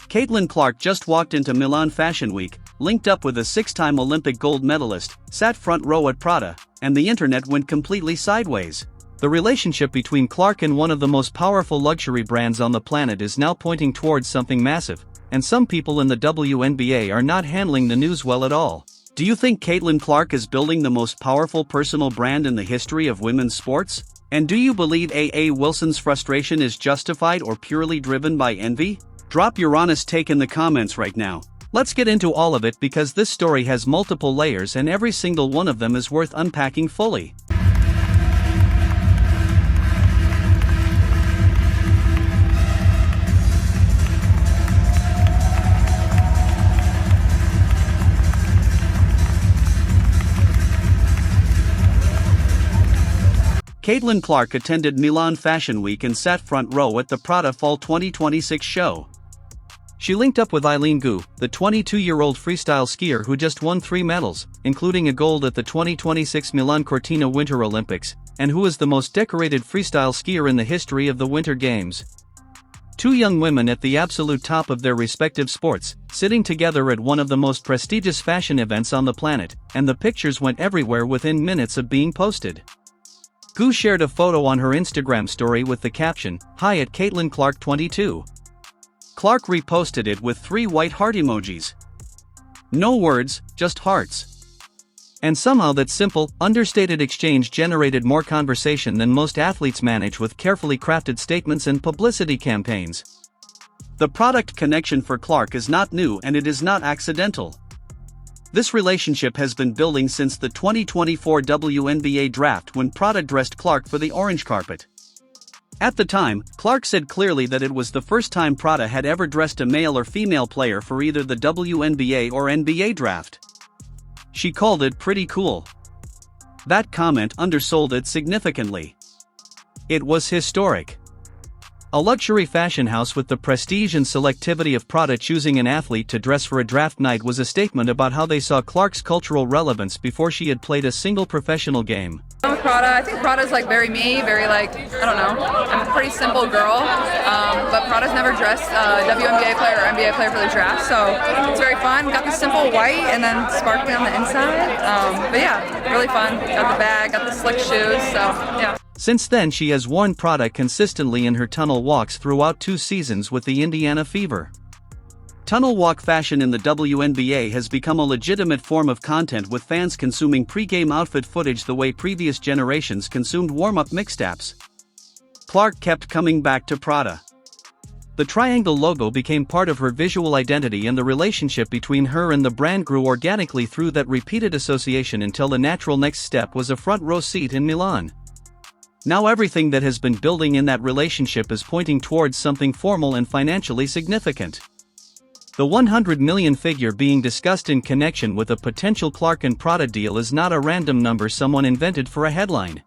Caitlin Clark just walked into Milan Fashion Week, linked up with a 6-time Olympic gold medalist, sat front row at Prada, and the internet went completely sideways. The relationship between Clark and one of the most powerful luxury brands on the planet is now pointing towards something massive, and some people in the WNBA are not handling the news well at all. Do you think Caitlin Clark is building the most powerful personal brand in the history of women's sports? And do you believe A.A. Wilson's frustration is justified or purely driven by envy? Drop your honest take in the comments right now. Let's get into all of it because this story has multiple layers and every single one of them is worth unpacking fully. Caitlin Clark attended Milan Fashion Week and sat front row at the Prada Fall 2026 show. She linked up with Eileen Gu, the 22-year-old freestyle skier who just won 3 medals, including a gold at the 2026 Milan Cortina Winter Olympics, and who is the most decorated freestyle skier in the history of the Winter Games. 2 young women at the absolute top of their respective sports, sitting together at one of the most prestigious fashion events on the planet, and the pictures went everywhere within minutes of being posted. Gu shared a photo on her Instagram story with the caption, "Hi at Caitlin Clark 22. Clark reposted it with 3 white heart emojis. No words, just hearts. And somehow that simple, understated exchange generated more conversation than most athletes manage with carefully crafted statements and publicity campaigns. The product connection for Clark is not new and it is not accidental. This relationship has been building since the 2024 WNBA draft when Prada dressed Clark for the orange carpet. At the time, Clark said clearly that it was the first time Prada had ever dressed a male or female player for either the WNBA or NBA draft. She called it pretty cool. That comment undersold it significantly. It was historic. A luxury fashion house with the prestige and selectivity of Prada choosing an athlete to dress for a draft night was a statement about how they saw Clark's cultural relevance before she had played a single professional game. With Prada, I think Prada's like very me, very like, I don't know, I'm a pretty simple girl, but Prada's never dressed a WNBA player or NBA player for the draft, so it's very fun. Got the simple white and then sparkly on the inside, but yeah, really fun. Got the bag, got the slick shoes, so yeah. Since then she has worn Prada consistently in her tunnel walks throughout 2 seasons with the Indiana Fever. Tunnel walk fashion in the WNBA has become a legitimate form of content with fans consuming pre-game outfit footage the way previous generations consumed warm-up mixtapes. Clark kept coming back to Prada. The triangle logo became part of her visual identity and the relationship between her and the brand grew organically through that repeated association until the natural next step was a front-row seat in Milan. Now everything that has been building in that relationship is pointing towards something formal and financially significant. The 100 million figure being discussed in connection with a potential Clark and Prada deal is not a random number someone invented for a headline.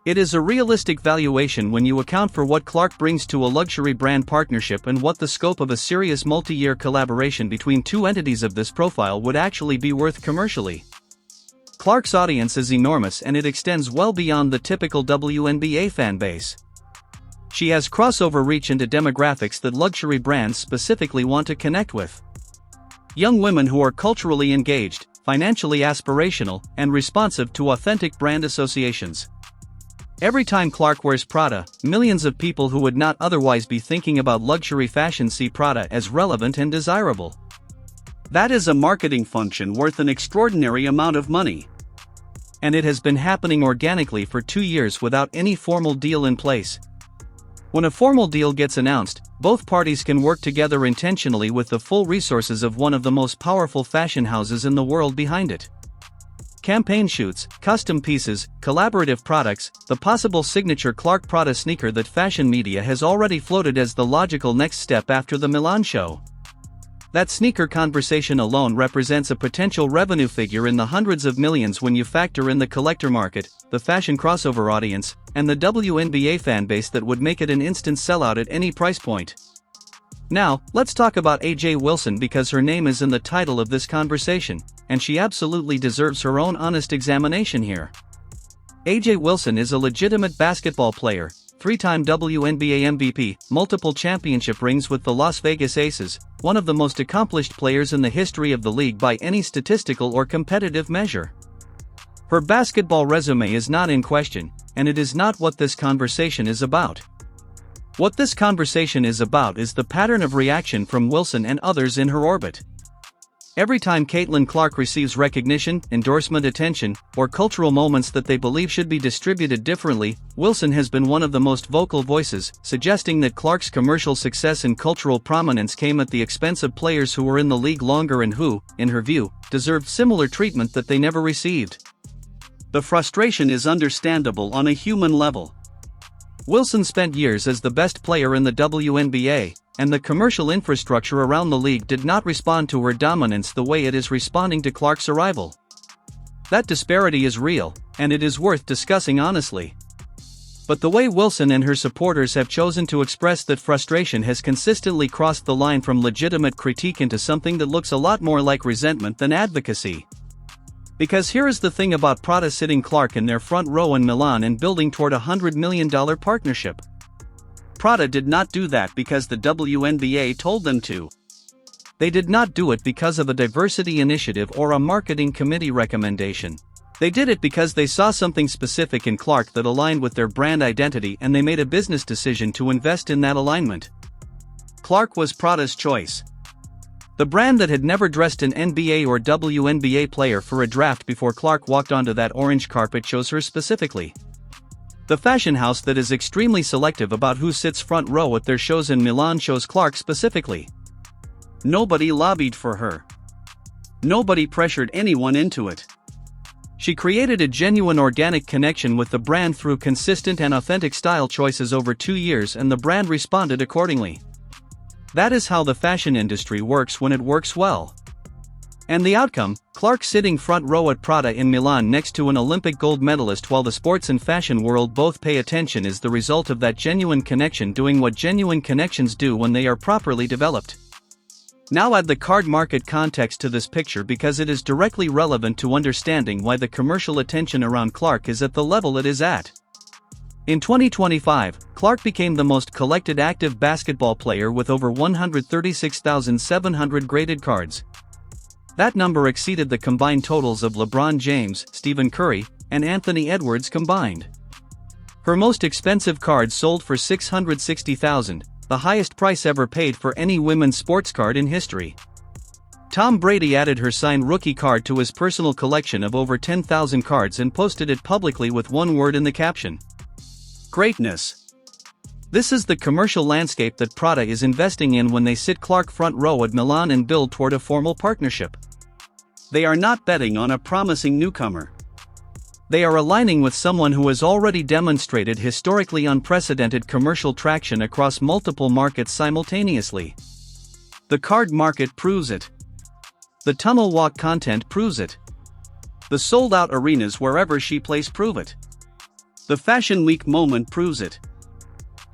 It is a realistic valuation when you account for what Clark brings to a luxury brand partnership and what the scope of a serious multi-year collaboration between 2 entities of this profile would actually be worth commercially. Clark's audience is enormous and it extends well beyond the typical WNBA fan base. She has crossover reach into demographics that luxury brands specifically want to connect with. Young women who are culturally engaged, financially aspirational, and responsive to authentic brand associations. Every time Clark wears Prada, millions of people who would not otherwise be thinking about luxury fashion see Prada as relevant and desirable. That is a marketing function worth an extraordinary amount of money. And it has been happening organically for 2 years without any formal deal in place. When a formal deal gets announced, both parties can work together intentionally with the full resources of one of the most powerful fashion houses in the world behind it. Campaign shoots, custom pieces, collaborative products, the possible signature Clark Prada sneaker that fashion media has already floated as the logical next step after the Milan show. That sneaker conversation alone represents a potential revenue figure in the hundreds of millions when you factor in the collector market, the fashion crossover audience, and the WNBA fanbase that would make it an instant sellout at any price point. Now, let's talk about AJ Wilson because her name is in the title of this conversation, and she absolutely deserves her own honest examination here. AJ Wilson is a legitimate basketball player, three-time WNBA MVP, multiple championship rings with the Las Vegas Aces, one of the most accomplished players in the history of the league by any statistical or competitive measure. Her basketball resume is not in question, and it is not what this conversation is about. What this conversation is about is the pattern of reaction from Wilson and others in her orbit. Every time Caitlin Clark receives recognition, endorsement, attention, or cultural moments that they believe should be distributed differently, Wilson has been one of the most vocal voices, suggesting that Clark's commercial success and cultural prominence came at the expense of players who were in the league longer and who, in her view, deserved similar treatment that they never received. The frustration is understandable on a human level. Wilson spent years as the best player in the WNBA, and the commercial infrastructure around the league did not respond to her dominance the way it is responding to Clark's arrival. That disparity is real, and it is worth discussing honestly. But the way Wilson and her supporters have chosen to express that frustration has consistently crossed the line from legitimate critique into something that looks a lot more like resentment than advocacy. Because here is the thing about PRADA sitting Clark in their front row in Milan and building toward a $100 million partnership. PRADA did not do that because the WNBA told them to. They did not do it because of a diversity initiative or a marketing committee recommendation. They did it because they saw something specific in Clark that aligned with their brand identity and they made a business decision to invest in that alignment. Clark was PRADA's choice. The brand that had never dressed an NBA or WNBA player for a draft before Clark walked onto that orange carpet chose her specifically. The fashion house that is extremely selective about who sits front row at their shows in Milan chose Clark specifically. Nobody lobbied for her. Nobody pressured anyone into it. She created a genuine organic connection with the brand through consistent and authentic style choices over 2 years, and the brand responded accordingly. That is how the fashion industry works when it works well. And the outcome, Clark sitting front row at PRADA in Milan next to an Olympic gold medalist while the sports and fashion world both pay attention, is the result of that genuine connection doing what genuine connections do when they are properly developed. Now add the card market context to this picture because it is directly relevant to understanding why the commercial attention around Clark is at the level it is at. In 2025, Clark became the most collected active basketball player with over 136,700 graded cards. That number exceeded the combined totals of LeBron James, Stephen Curry, and Anthony Edwards combined. Her most expensive card sold for $660,000, the highest price ever paid for any women's sports card in history. Tom Brady added her signed rookie card to his personal collection of over 10,000 cards and posted it publicly with one word in the caption: greatness. This is the commercial landscape that PRADA is investing in when they sit Clark front row at Milan and build toward a formal partnership. They are not betting on a promising newcomer. They are aligning with someone who has already demonstrated historically unprecedented commercial traction across multiple markets simultaneously. The card market proves it. The tunnel walk content proves it. The sold-out arenas wherever she plays prove it. The Fashion Week moment proves it.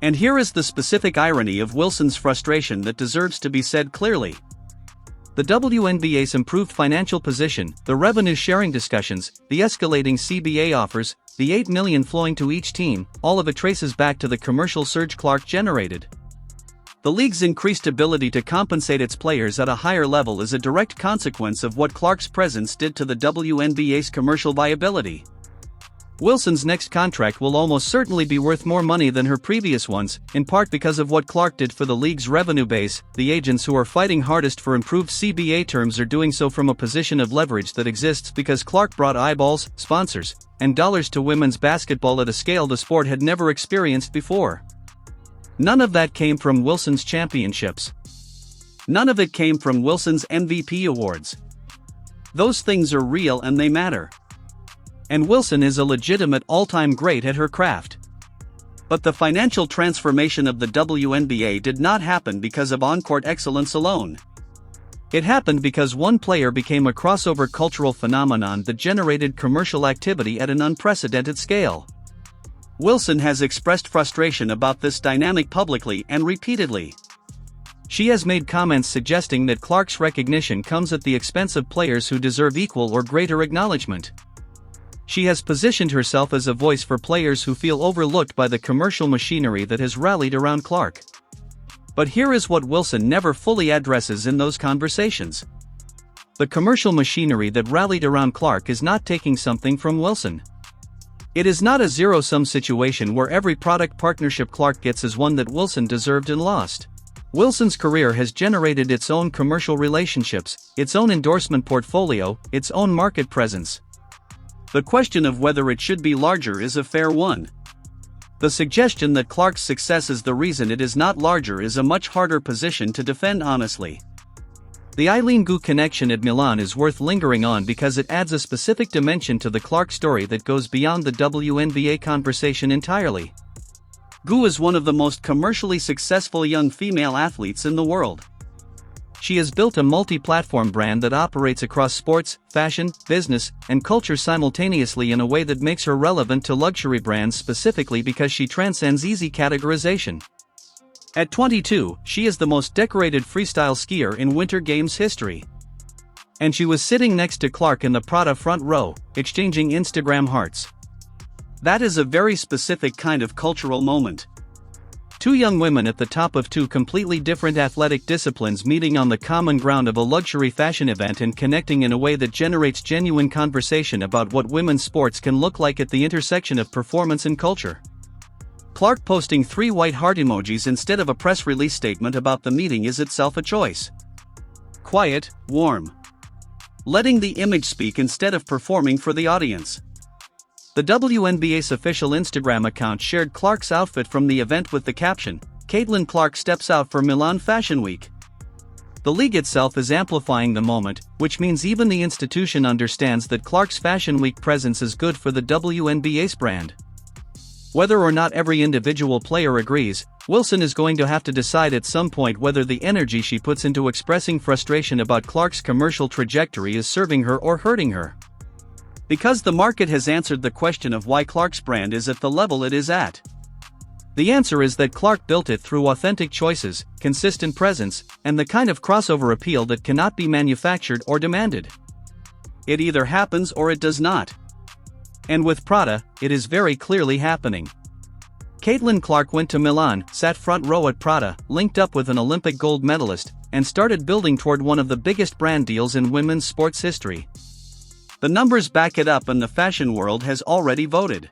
And here is the specific irony of Wilson's frustration that deserves to be said clearly. The WNBA's improved financial position, the revenue-sharing discussions, the escalating CBA offers, the $8 million flowing to each team, all of it traces back to the commercial surge Clark generated. The league's increased ability to compensate its players at a higher level is a direct consequence of what Clark's presence did to the WNBA's commercial viability. Wilson's next contract will almost certainly be worth more money than her previous ones, in part because of what Clark did for the league's revenue base. The agents who are fighting hardest for improved CBA terms are doing so from a position of leverage that exists because Clark brought eyeballs, sponsors, and dollars to women's basketball at a scale the sport had never experienced before. None of that came from Wilson's championships. None of it came from Wilson's MVP awards. Those things are real and they matter. And Wilson is a legitimate all-time great at her craft. But the financial transformation of the WNBA did not happen because of on-court excellence alone. It happened because one player became a crossover cultural phenomenon that generated commercial activity at an unprecedented scale. Wilson has expressed frustration about this dynamic publicly and repeatedly. She has made comments suggesting that Clark's recognition comes at the expense of players who deserve equal or greater acknowledgement. She has positioned herself as a voice for players who feel overlooked by the commercial machinery that has rallied around Clark. But here is what Wilson never fully addresses in those conversations. The commercial machinery that rallied around Clark is not taking something from Wilson. It is not a zero-sum situation where every product partnership Clark gets is one that Wilson deserved and lost. Wilson's career has generated its own commercial relationships, its own endorsement portfolio, its own market presence. The question of whether it should be larger is a fair one. The suggestion that Clark's success is the reason it is not larger is a much harder position to defend honestly. The Eileen Gu connection at Milan is worth lingering on because it adds a specific dimension to the Clark story that goes beyond the WNBA conversation entirely. Gu is one of the most commercially successful young female athletes in the world. She has built a multi-platform brand that operates across sports, fashion, business, and culture simultaneously in a way that makes her relevant to luxury brands specifically because she transcends easy categorization. At 22, she is the most decorated freestyle skier in Winter Games history. And she was sitting next to Clark in the PRADA front row, exchanging Instagram hearts. That is a very specific kind of cultural moment. Two young women at the top of two completely different athletic disciplines meeting on the common ground of a luxury fashion event and connecting in a way that generates genuine conversation about what women's sports can look like at the intersection of performance and culture. Clark posting 3 white heart emojis instead of a press release statement about the meeting is itself a choice. Quiet, warm. Letting the image speak instead of performing for the audience. The WNBA's official Instagram account shared Clark's outfit from the event with the caption, "Caitlin Clark steps out for Milan Fashion Week." The league itself is amplifying the moment, which means even the institution understands that Clark's Fashion Week presence is good for the WNBA's brand. Whether or not every individual player agrees, Wilson is going to have to decide at some point whether the energy she puts into expressing frustration about Clark's commercial trajectory is serving her or hurting her. Because the market has answered the question of why Clark's brand is at the level it is at. The answer is that Clark built it through authentic choices, consistent presence, and the kind of crossover appeal that cannot be manufactured or demanded. It either happens or it does not. And with PRADA, it is very clearly happening. Caitlin Clark went to Milan, sat front row at PRADA, linked up with an Olympic gold medalist, and started building toward one of the biggest brand deals in women's sports history. The numbers back it up and the fashion world has already voted.